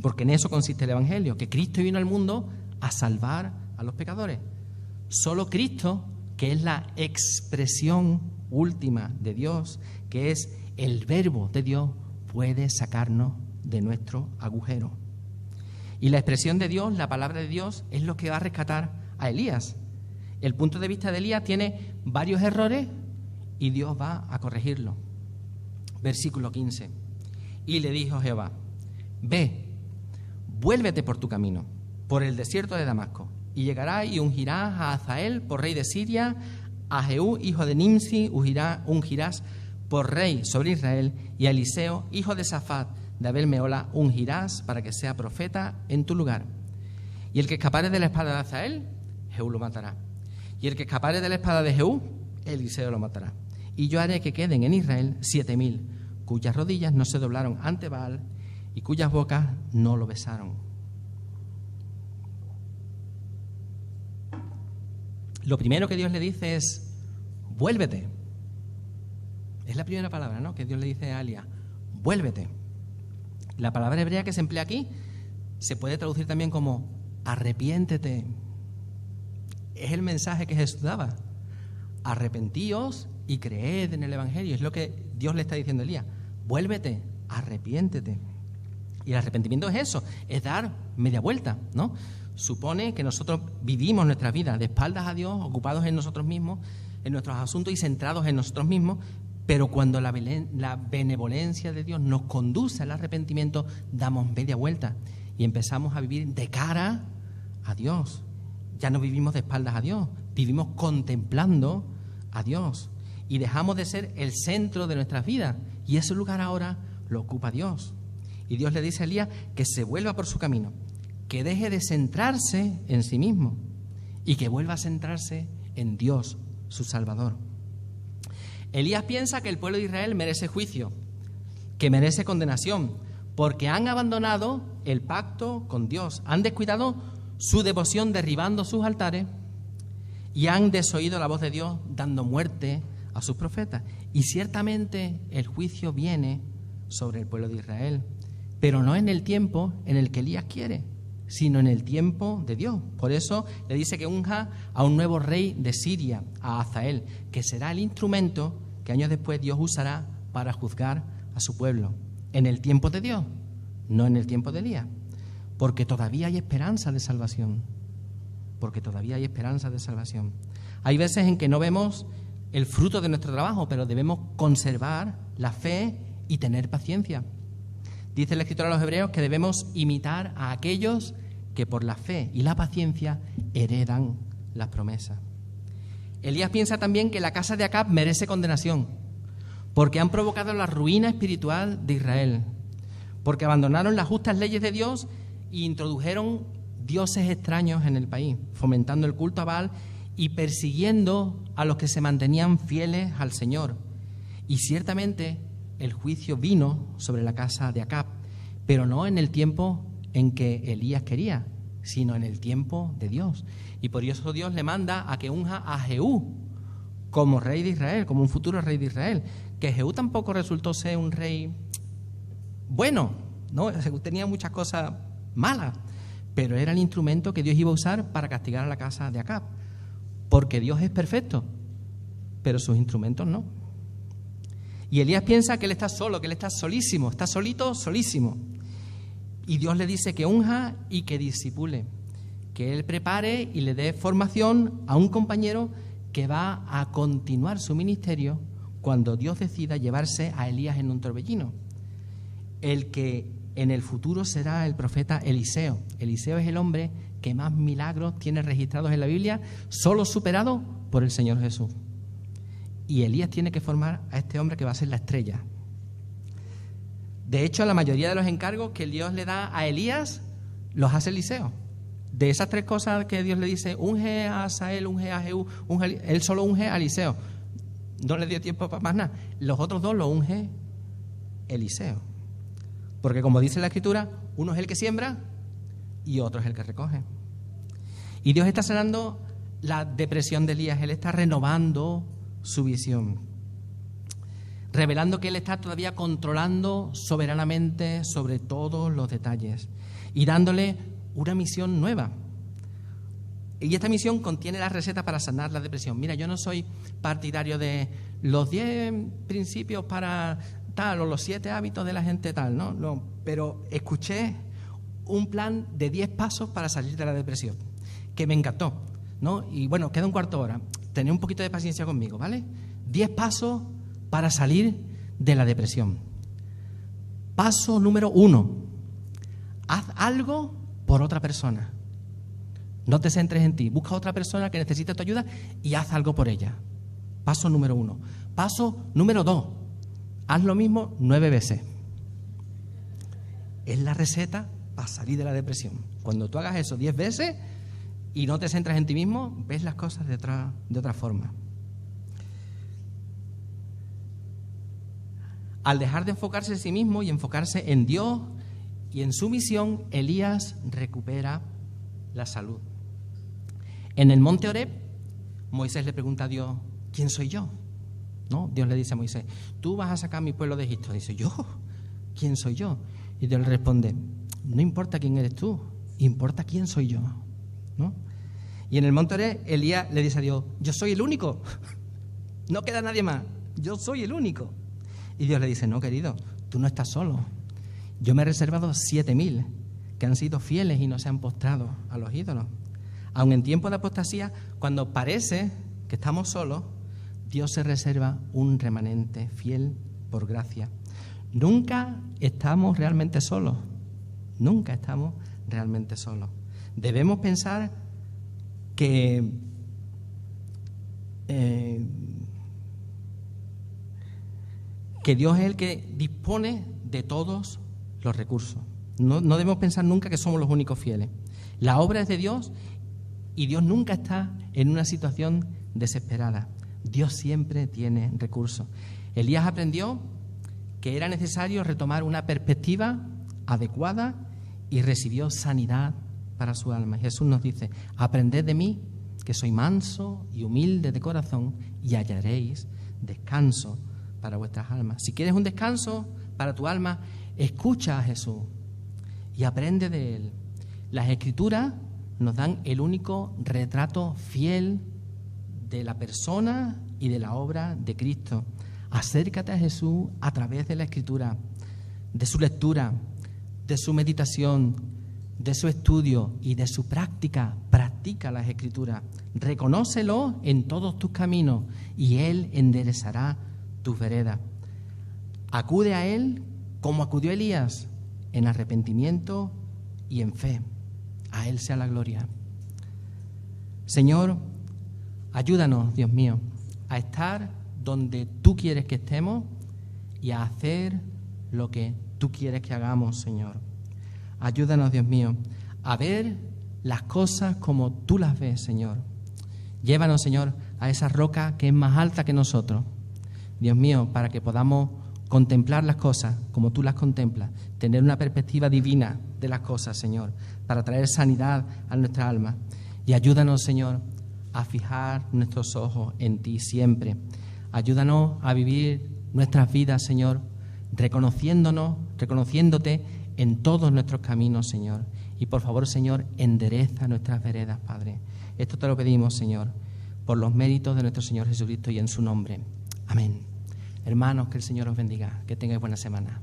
Speaker 1: Porque en eso consiste el Evangelio, que Cristo vino al mundo a salvar a los pecadores. Solo Cristo, que es la expresión última de Dios, que es el verbo de Dios, puede sacarnos de nuestro agujero. Y la expresión de Dios, la palabra de Dios, es lo que va a rescatar a Elías. El punto de vista de Elías tiene varios errores y Dios va a corregirlo. Versículo 15. Y le dijo Jehová: ve, vuélvete por tu camino, por el desierto de Damasco, y llegarás y ungirás a Hazael por rey de Siria, a Jehú, hijo de Nimsi, ungirás por rey sobre Israel, y a Eliseo, hijo de Safat, de Abel-Mehola, ungirás para que sea profeta en tu lugar. Y el que escapare de la espada de Hazael, Jehú lo matará. Y el que escapare de la espada de Jehú, Eliseo lo matará. Y yo haré que queden en Israel 7,000, cuyas rodillas no se doblaron ante Baal y cuyas bocas no lo besaron. Lo primero que Dios le dice es: vuélvete. Es la primera palabra, ¿no?, que Dios le dice a Elías: vuélvete. La palabra hebrea que se emplea aquí se puede traducir también como arrepiéntete. Es el mensaje que Jesús daba: arrepentíos y creed en el Evangelio. Es lo que Dios le está diciendo a Elías: vuélvete, arrepiéntete. Y el arrepentimiento es eso, es dar media vuelta, ¿no? Supone que nosotros vivimos nuestra vida de espaldas a Dios, ocupados en nosotros mismos, en nuestros asuntos y centrados en nosotros mismos, pero cuando la benevolencia de Dios nos conduce al arrepentimiento, damos media vuelta y empezamos a vivir de cara a Dios. Ya no vivimos de espaldas a Dios, vivimos contemplando a Dios y dejamos de ser el centro de nuestras vidas, y ese lugar ahora lo ocupa Dios. Y Dios le dice a Elías que se vuelva por su camino, que deje de centrarse en sí mismo y que vuelva a centrarse en Dios, su Salvador. Elías piensa que el pueblo de Israel merece juicio, que merece condenación, porque han abandonado el pacto con Dios, han descuidado su devoción derribando sus altares y han desoído la voz de Dios dando muerte a sus profetas. Y ciertamente el juicio viene sobre el pueblo de Israel, pero no en el tiempo en el que Elías quiere, sino en el tiempo de Dios. Por eso le dice que unja a un nuevo rey de Siria, a Hazael, que será el instrumento que años después Dios usará para juzgar a su pueblo. En el tiempo de Dios, no en el tiempo de Elías, porque todavía hay esperanza de salvación. Porque todavía hay esperanza de salvación. Hay veces en que no vemos el fruto de nuestro trabajo, pero debemos conservar la fe y tener paciencia. Dice el escritor a los Hebreos que debemos imitar a aquellos que por la fe y la paciencia heredan las promesas. Elías piensa también que la casa de Acab merece condenación, porque han provocado la ruina espiritual de Israel, porque abandonaron las justas leyes de Dios e introdujeron dioses extraños en el país, fomentando el culto a Baal y persiguiendo a los que se mantenían fieles al Señor. Y ciertamente el juicio vino sobre la casa de Acab, pero no en el tiempo en que Elías quería, sino en el tiempo de Dios. Y por eso Dios le manda a que unja a Jehú como rey de Israel, como un futuro rey de Israel. Que Jehú tampoco resultó ser un rey bueno, ¿no? Jehú tenía muchas cosas malas, pero era el instrumento que Dios iba a usar para castigar a la casa de Acab. Porque Dios es perfecto, pero sus instrumentos no. Y Elías piensa que él está solo, que él está solísimo, está solito, solísimo. Y Dios le dice que unja y que discipule, que él prepare y le dé formación a un compañero que va a continuar su ministerio cuando Dios decida llevarse a Elías en un torbellino. El que en el futuro será el profeta Eliseo. Eliseo es el hombre que más milagros tiene registrados en la Biblia, solo superado por el Señor Jesús. Y Elías tiene que formar a este hombre que va a ser la estrella. De hecho, la mayoría de los encargos que Dios le da a Elías los hace Eliseo. De esas 3 cosas que Dios le dice, unge a Asael, unge a Jehú, él solo unge a Eliseo. No le dio tiempo para más nada. Los otros 2 los unge Eliseo. Porque como dice la Escritura, uno es el que siembra y otro es el que recoge. Y Dios está sanando la depresión de Elías. Él está renovando su visión, revelando que Él está todavía controlando soberanamente sobre todos los detalles y dándole una misión nueva. Y esta misión contiene la receta para sanar la depresión. Mira, yo no soy partidario de los 10 principios para tal o los 7 hábitos de la gente tal, no, pero escuché un plan de 10 pasos para salir de la depresión, que me encantó, ¿no? Y bueno, queda un cuarto de hora. Tened un poquito de paciencia conmigo, ¿vale? 10 pasos para salir de la depresión. Paso número 1. Haz algo por otra persona. No te centres en ti. Busca a otra persona que necesite tu ayuda y haz algo por ella. Paso número 1. Paso número 2. Haz lo mismo 9 veces. Es la receta para salir de la depresión. Cuando tú hagas eso 10 veces y no te centras en ti mismo, ves las cosas de otra forma. Al dejar de enfocarse en sí mismo y enfocarse en Dios y en su misión, Elías recupera la salud. En el monte Horeb, Moisés le pregunta a Dios, ¿quién soy yo? ¿No? Dios le dice a Moisés, tú vas a sacar a mi pueblo de Egipto. Dice, ¿yo? ¿Quién soy yo? Y Dios le responde, no importa quién eres tú, importa quién soy yo, ¿no? Y en el monte Horeb, Elías le dice a Dios, yo soy el único, no queda nadie más, yo soy el único. Y Dios le dice, no, querido, tú no estás solo. Yo me he reservado 7.000 que han sido fieles y no se han postrado a los ídolos. Aun en tiempo de apostasía, cuando parece que estamos solos, Dios se reserva un remanente fiel por gracia. Nunca estamos realmente solos. Nunca estamos realmente solos. Debemos pensar que Dios es el que dispone de todos los recursos. No debemos pensar nunca que somos los únicos fieles. La obra es de Dios y Dios nunca está en una situación desesperada. Dios siempre tiene recursos. Elías aprendió que era necesario retomar una perspectiva adecuada y recibió sanidad para su alma. Jesús nos dice, aprended de mí, que soy manso y humilde de corazón, y hallaréis descanso para vuestras almas. Si quieres un descanso para tu alma, escucha a Jesús y aprende de Él. Las Escrituras nos dan el único retrato fiel de la persona y de la obra de Cristo. Acércate a Jesús a través de la Escritura, de su lectura, de su meditación, de su estudio y de su práctica. Practica las Escrituras. Reconócelo en todos tus caminos y Él enderezará tus veredas. Acude a Él como acudió Elías, en arrepentimiento y en fe. A Él sea la gloria. Señor, ayúdanos, Dios mío, a estar donde tú quieres que estemos y a hacer lo que tú quieres que hagamos, Señor. Ayúdanos, Dios mío, a ver las cosas como tú las ves, Señor. Llévanos, Señor, a esa roca que es más alta que nosotros, Dios mío, para que podamos contemplar las cosas como tú las contemplas, tener una perspectiva divina de las cosas, Señor, para traer sanidad a nuestra alma. Y ayúdanos, Señor, a fijar nuestros ojos en ti siempre. Ayúdanos a vivir nuestras vidas, Señor, reconociéndote en todos nuestros caminos, Señor. Y por favor, Señor, endereza nuestras veredas, Padre. Esto te lo pedimos, Señor, por los méritos de nuestro Señor Jesucristo y en su nombre. Amén. Hermanos, que el Señor os bendiga. Que tengáis buena semana.